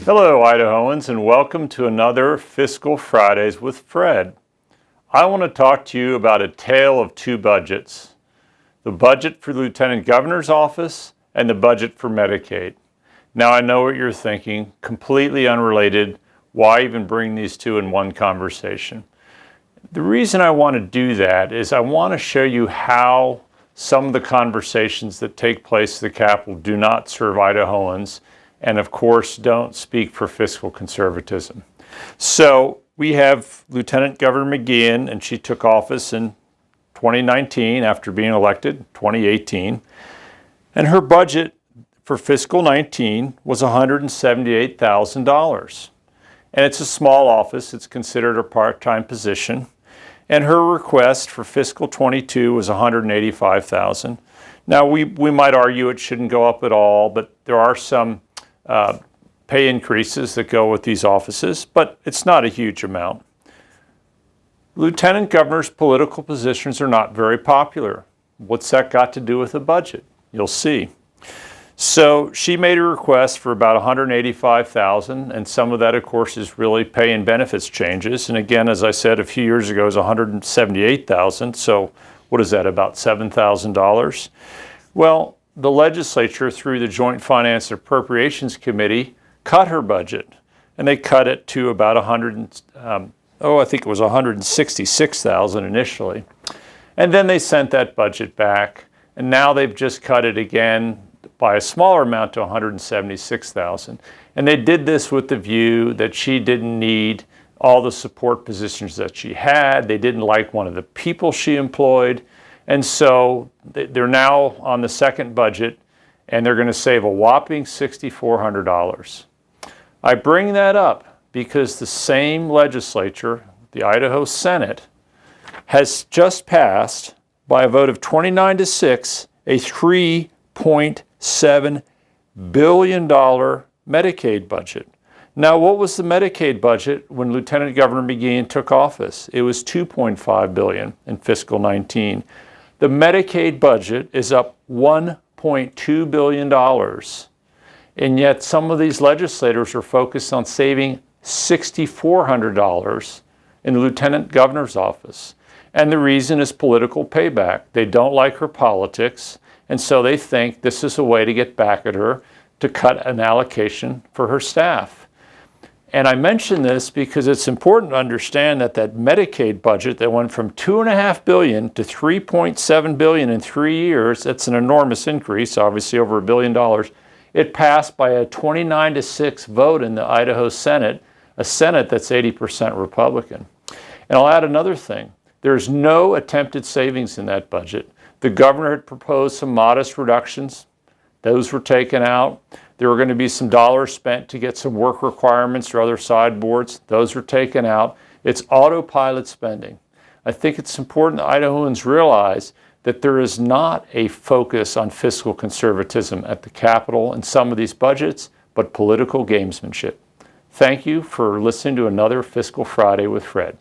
Hello, Idahoans, and welcome to another Fiscal Fridays with Fred. I want to talk to you about a tale of two budgets, the budget for the Lieutenant Governor's office and the budget for Medicaid. Now, I know what you're thinking, completely unrelated. Why even bring these two in one conversation? The reason I want to do that is I want to show you how some of the conversations that take place at the Capitol do not serve Idahoans, and of course don't speak for fiscal conservatism. So we have Lieutenant Governor McGeachin, and she took office in 2019 after being elected 2018, and her budget for fiscal 19 was $178,000. And it's a small office, it's considered a part-time position, and her request for fiscal 22 was $185,000. Now we might argue it shouldn't go up at all, but there are some pay increases that go with these offices, but it's not a huge amount. Lieutenant Governor's political positions are not very popular. What's that got to do with the budget? You'll see. So she made a request for about $185,000, and some of that, of course, is really pay and benefits changes. And again, as I said a few years ago, it was $178,000. So what is that, about $7,000? Well, the legislature, through the Joint Finance and Appropriations Committee, cut her budget, and they cut it to about I think it was $166,000 initially. And then they sent that budget back, and now they've just cut it again by a smaller amount to $176,000. And they did this with the view that she didn't need all the support positions that she had. They didn't like one of the people she employed. And so they're now on the second budget, and they're going to save a whopping $6,400. I bring that up because the same legislature, the Idaho Senate, has just passed, by a vote of 29-6, a $3.7 billion Medicaid budget. Now, what was the Medicaid budget when Lieutenant Governor McGeachin took office? It was $2.5 billion in fiscal 19. The Medicaid budget is up $1.2 billion, and yet some of these legislators are focused on saving $6,400 in the Lieutenant Governor's office. And the reason is political payback. They don't like her politics, and so they think this is a way to get back at her to cut an allocation for her staff. And I mention this because it's important to understand that that Medicaid budget that went from $2.5 billion to $3.7 billion in 3 years, that's an enormous increase, obviously over $1 billion. It passed by a 29-6 vote in the Idaho Senate, a Senate that's 80% Republican. And I'll add another thing. There's no attempted savings in that budget. The governor had proposed some modest reductions. Those were taken out. There were going to be some dollars spent to get some work requirements or other sideboards. Those were taken out. It's autopilot spending. I think it's important that Idahoans realize that there is not a focus on fiscal conservatism at the Capitol in some of these budgets, but political gamesmanship. Thank you for listening to another Fiscal Friday with Fred.